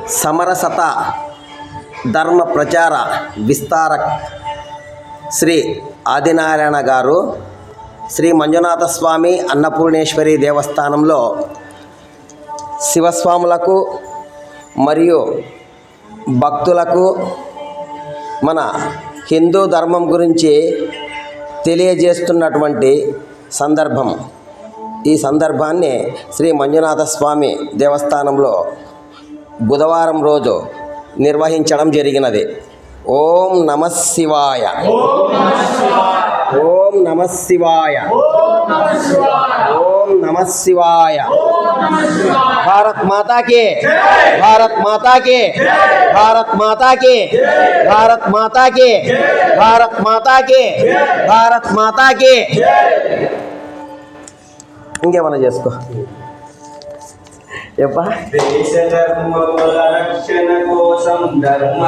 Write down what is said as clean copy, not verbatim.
సమరసత ధర్మ ప్రచార విస్తారక్ శ్రీ ఆదినారాయణ గారు శ్రీ మంజునాథ స్వామి అన్నపూర్ణేశ్వరి దేవస్థానంలో శివస్వాములకు మరియు భక్తులకు మన హిందూ ధర్మం గురించి తెలియజేస్తున్నటువంటి సందర్భం. ఈ సందర్భాన్ని శ్రీ మంజునాథ స్వామి దేవస్థానంలో బుధవారం రోజు నిర్వహించడం జరిగినది. ఓం నమః శివాయ. ఓం నమః శివాయ. ఓం నమః శివాయ. భారత్ మాతా కి, భారత్ మాతా కి, భారత్ మాతా కి, భారత్ మాతా కి, భారత్ మాతా కి, భారత్ మాతా కి. ఇంకేమన్నా చేసుకో చెప్పా. దేశ ధర్మ రక్షణ కోసం ధర్మ